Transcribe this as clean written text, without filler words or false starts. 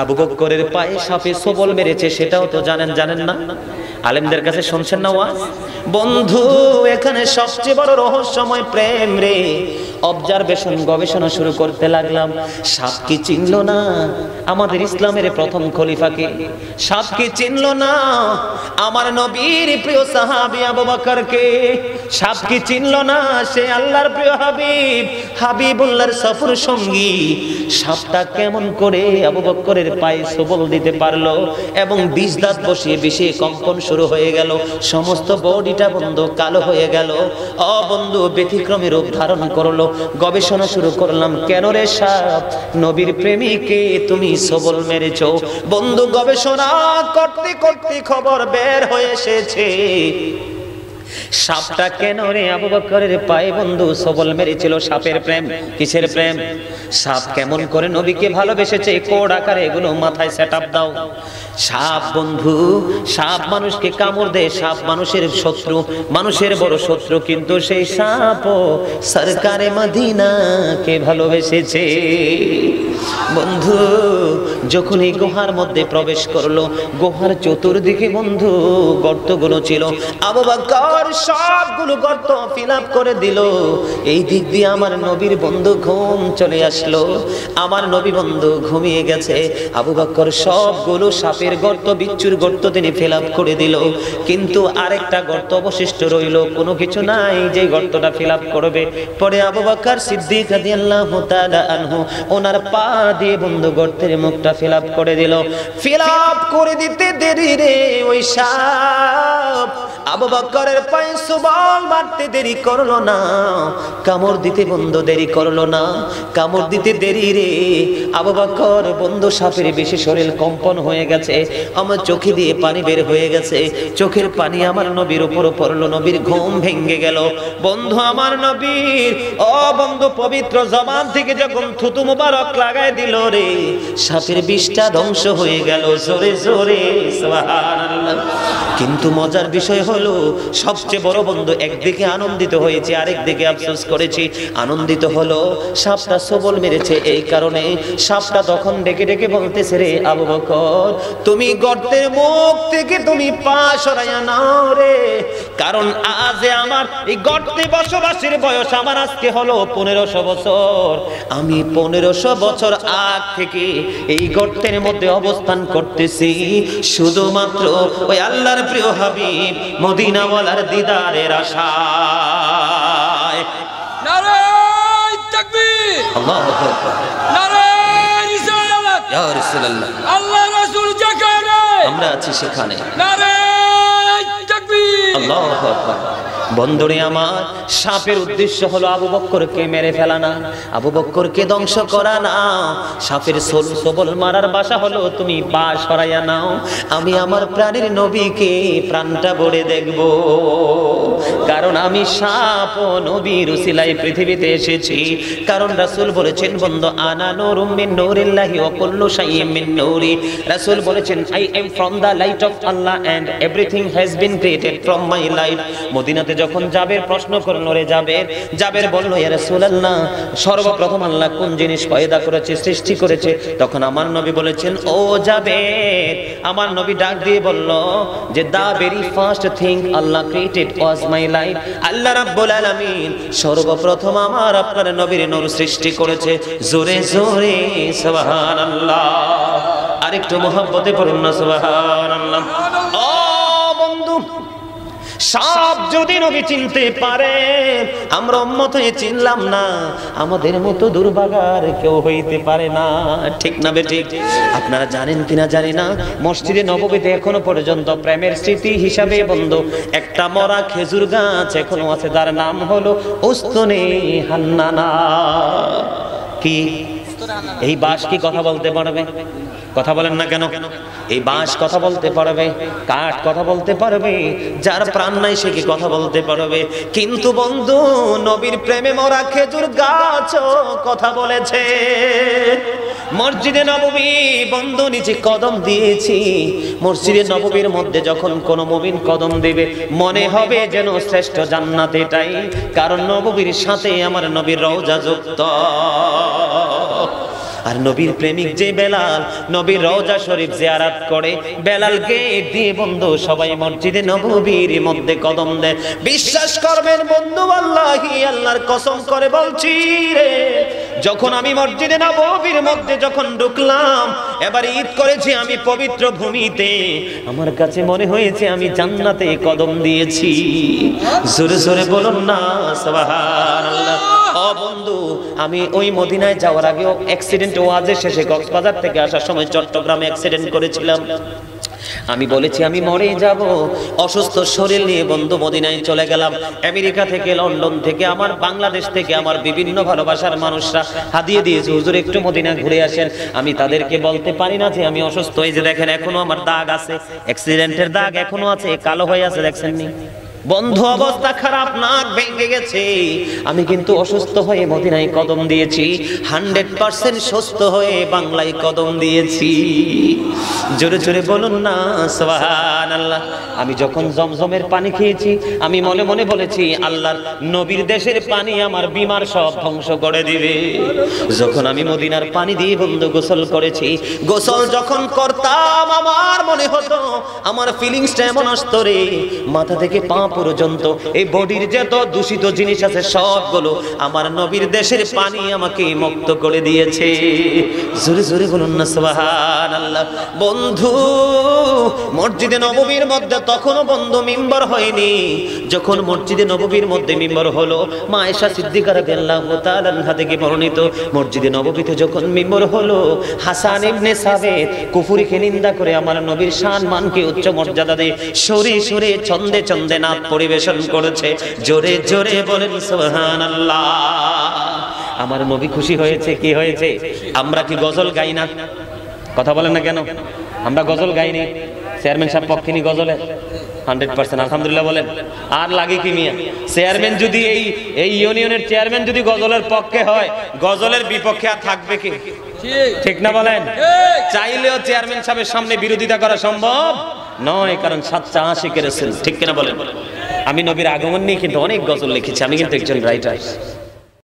আবু বকরের পায়ে সাপে সবল মেরেছে, সেটাও তো জানেন না? আলেমদের কাছে শুনছেন না ওয়াজ? বন্ধু, এখানে সবচেয়ে বড় রহস্যময় প্রেম রে। অবজারভেশন, গবেষণা শুরু করতে লাগলাম। সাপ কি চিনলো না আমাদের ইসলামের প্রথম খলিফাকে? সাপ কি চিনলো না আমার নবীর প্রিয় সাহাবী আবু বকরকে? সাপ কি চিনলো না সে আল্লাহর প্রিয় হাবিব, হাবিবুল্লাহর সফর সঙ্গী? সাপটা কেমন করে আবু বকরের পায়ে সবল দিতে পারলো এবং বিষ দাঁত বসিয়ে বিষে কম্পন শুরু হয়ে গেল, সমস্ত বডিটা বন্ধু কালো হয়ে গেল। ও বন্ধু, ব্যতিক্রমী রূপ ধারণ করলো। গবেষণা শুরু করলাম, কেন রে সাপ নবীর প্রেমিকে তুমি সবল মেরেছো? বন্ধু, গবেষণা করতে করতে খবর বের হয়ে এসেছে সাপটা কেন রে আবু বকরের পায়ে বন্ধু সবল মেরেছিল। সাপের প্রেম। কিসের প্রেম? সাপ কেমন করে নবীকে ভালোবেসেছে, কোড আকারে এগুলো মাথায় সেটআপ দাও। সাপ বন্ধু, সাপ মানুষকে কামড় দেয়, সাপ মানুষের শত্রু, মানুষের বড় শত্রু, কিন্তু সেই সাপও সরকারে মদিনাকে ভালোবেসেছে। বন্ধু, যখন এই গুহার মধ্যে প্রবেশ করলো, গুহার চতুর্দিকে বন্ধু গর্তগুলো ছিল। আবু বকর সবগুলো গর্ত ফিল আপ করে দিল। এই দিক দিয়ে আমার নবীর বন্ধু ঘুম চলে আসলো। আমার নবী বন্ধু ঘুমিয়ে গেছে। আবু বকর সবগুলো সাপের গর্ত, বিচ্ছুর গর্ত তিনি ফিল আপ করে দিল, কিন্তু আরেকটা গর্ত অবশিষ্ট রইল। কোনো কিছু নাই যে গর্তটা ফিল আপ করবে। পরে আবু বকর সিদ্দিক রাদিয়াল্লাহু তাআলা আনহু ওনার পা দিয়ে বন্ধু গর্তের মুখটা ফিল আপ করে দিল। ফিল আপ করে দিতে দেরি রে, ওই সাপ আবু বকরের পায়ে সবল মারতে দেরি করলো না, কামড় দিতে বন্ধু দেরি করলো না। কামড় দিতে দেরি রে, আবু বকর বন্ধু সাপের বেশি শরীর কম্পন হয়ে গেছে, আমার চোখে দিয়ে পানি বের হয়ে গেছে। চোখের পানি আমার নবীর উপর পড়লো, নবীর ঘুম ভেঙে গেল। বন্ধু, আমার নবীর ও বন্ধু পবিত্র জবান থেকে যখন থুতু মুবারক লাগায় দিল রে, সাপের বিষটা ধ্বংস হয়ে গেল জোরে জোরে সুবহানাল্লাহ। কিন্তু মজার বিষয় হলো, সবচেয়ে বড় বন্ধু, একদিকে আনন্দিত হয়েছে, আরেক দিকে আফসোস করেছি। আনন্দিত হলো সাপটা সবল মেরেছে, এই কারণে সাপটা তখন ডেকে ডেকে বলতেছে, রে আবু বকর, তুমি গর্তের মুখ থেকে তুমি পা সরাইয়া নাও রে, কারণ আজ আমার এই গর্তে বসবাসের বয়স আমার আজকে হলো 1500 বছর। আমি 1500 বছর আগ থেকে এই গর্তের মধ্যে অবস্থান করতেছি শুধুমাত্র ওই আল্লাহর প্রিয় হাবিব মদিনাওয়ালার দিদারের আশায়। নারে তাকবীর, আল্লাহু আকবার, নারে রিসালাত, ইয়া রাসূলুল্লাহ, আল্লাহ রাসূল যেখানে আমরা আছি সেখানে। নারে তাকবীর, আল্লাহু আকবার। বন্ধুরে আমার, সাপের উদ্দেশ্য হলো আবু বকরকে মেরে ফেলা না, আবু বকরকে ধ্বংস করা না। সাপের সবল মারার বাসা হলো তুমি পা সরাইয়া নাও, আমি আমার প্রাণের নবীকে প্রাণটা ভরে দেখব, কারণ আমি সাপ ও নবীর উসিলায় পৃথিবীতে এসেছি। কারণ রাসূল বলেছেন, বন্ধু, আনা নূরুম মিন নূরিল্লাহি ওয়া কুল্লু শাইইন মিন নূরি। রাসূল বলেছেন, I am from the light of Allah and everything has been created from my light. মদিনাতে যখন জাবের প্রশ্ন করলো, রে জাবের বলল, ইয়া রাসূলুল্লাহ, সর্বপ্রথম আল্লাহ কোন জিনিস পয়দা করেছে, সৃষ্টি করেছে? তখন আমার নবী বলেছেন, ও জাবের, আমার নবী ডাক দিয়ে বলল যে the very first thing Allah created was my light. আল্লাহ রাব্বুল আলামিন সর্বপ্রথম আমার আপনার নবীর নূর সৃষ্টি করেছে। জোরে জোরে সুবহানাল্লাহ। আরেকটু মহব্বতে পড়ুন না সুবহানাল্লাহ। ও বন্ধু, সাপ যদি নবী চিনতে পারে, আমরা উম্মত হয়ে চিনলাম না, আমাদের মতো দুর্ভাগার কেউ হইতে পারে না, ঠিক না বেঠিক? আপনারা জানেন কিনা জানি না, মসজিদে নববীতে এখনো পর্যন্ত প্রেমের স্মৃতি হিসাবে বন্ধু একটা মরা খেজুর গাছ এখনো আছে, তার নাম হলো উস্তুনে হান্নানা। কি এই বাঁশ কি কথা বলতে পারবে? কথা বলেন না কেন? এই বাঁশ কথা বলতে পারবে, কাঠ কথা বলতে পারবে, যার প্রাণ নাই সে কি কথা বলতে পারবে? কিন্তু বন্ধু, নবীর প্রেমে মরা খেজুর গাছও কথা বলেছে। মসজিদে নববী বন্ধু নিচে কদম দিয়েছি, মসজিদে নববীর মধ্যে যখন কোন মুমিন কদম দেবে মনে হবে যেন শ্রেষ্ঠ জান্নাত এটাই, কারণ নববীর সাথে আমার নবীর রওজা যুক্ত। আর নবীর প্রেমিক যে বেলাল, নবীর রওজা শরীফ জিয়ারত করে, বেলাল গেট দিয়ে বন্ধু সবাই মসজিদে নববীর মধ্যে কদম দেয়। বিশ্বাস করবেন বন্ধু, আল্লাহি আল্লাহর কসম করে বলছি রে, যখন আমি মসজিদে নববীর মধ্যে যখন ঢুকলাম, এবার ঈদ করেছি আমি পবিত্র ভূমিতে, আমার কাছে মনে হয়েছে আমি জান্নাতে কদম দিয়েছি। জোরে জোরে বলুন না সুবহানাল্লাহ। ও বন্ধু, আমি ওই মদিনায় যাওয়ার আগেও অ্যাক্সিডেন্ট ওয়াজের শেষে কক্সবাজার থেকে আসার সময় চট্টগ্রামে অ্যাক্সিডেন্ট করেছিলাম। আমি বলেছি আমি মরে যাব, অসুস্থ শরীর নিয়ে বন্ধু মদিনায় চলে গেলাম। আমেরিকা থেকে, লন্ডন থেকে, আমার বাংলাদেশ থেকে আমার বিভিন্ন ভালোবাসার মানুষরা হাদিয়ে দিয়েছে, হুজুর একটু মদিনা ঘুরে আসেন। আমি তাদেরকে বলতে পারি না যে আমি অসুস্থ। এই যে দেখেন এখনো আমার দাগ আছে, অ্যাক্সিডেন্টের দাগ এখনো আছে, কালো হয়ে আছে, দেখছেন নি বন্ধু? অবস্থা খারাপ, নাক ভেঙে গেছে। আমি কিন্তু অসুস্থ হয়ে মদিনায় কদম দিয়েছি, 100% সুস্থ হয়ে বাংলায় কদম দিয়েছি। জোরে জোরে বলুন না সুবহানাল্লাহ। আমি যখন জমজমের পানি খেয়েছি, আমি মনে মনে বলেছি আল্লাহর নবীর দেশের পানি আমার বিমার সব ধ্বংস করে দিবে। যখন আমি মদিনার পানি দিয়ে বন্ধু গোসল করেছি, গোসল যখন করতাম আমার মনে হতো, আমার ফিলিংসটা এমন আসতো রে, মাথা থেকে পা পর্যন্ত এই বডির যত দূষিত জিনিস আছে সবগুলো আমার নবীর দেশের পানি আমাকে মুক্ত করে দিয়েছে। জোরে জোরে বলুন না সুবহানাল্লাহ। বন্ধু মসজিদে নববীর মধ্যে তখনও বন্ধু মিম্বর হয়নি, যখন মসজিদে নববীর মধ্যে মিম্বর হলো, মা আয়েশা সিদ্দিকা রাদিয়াল্লাহু তাআলা আনহা থেকে বর্ণিত, মসজিদে নববীতে যখন মিম্বর হলো, হাসান ইবনে সাবিত কুফরিকে নিন্দা করে আমার নবীর শান মানকে উচ্চ মর্যাদা দিয়ে সুরে সুরে ছন্দে ছন্দে নাচ পরিবেশন করেছে। জোরে জোরে বলেন সুবহানাল্লাহ। আমার নবী খুশি হয়েছে। কি হয়েছে? আমরা কি গজল গাই না? কথা বলেন না কেন? আমরা গজল গাইনি? চেয়ারম্যান সাহেব পক্ষে নি গজলে 100% আলহামদুলিল্লাহ বলেন। আর লাগে কি মিয়া? চেয়ারম্যান যদি এই ইউনিয়নের চেয়ারম্যান যদি গজলের পক্ষে হয়, গজলের বিপক্ষে আর থাকবে কি? ঠিক না বলেন? চাইলেও চেয়ারম্যান সাহেবের সামনে বিরোধিতা করা সম্ভব নয়, কারণ সাচ্চা আশিকের রাসূল। ঠিক কিনা বলেন? আমি নবীর আগমন নিয়ে কিন্তু অনেক গজল লিখেছি, আমি কিন্তু একজন রাইটার।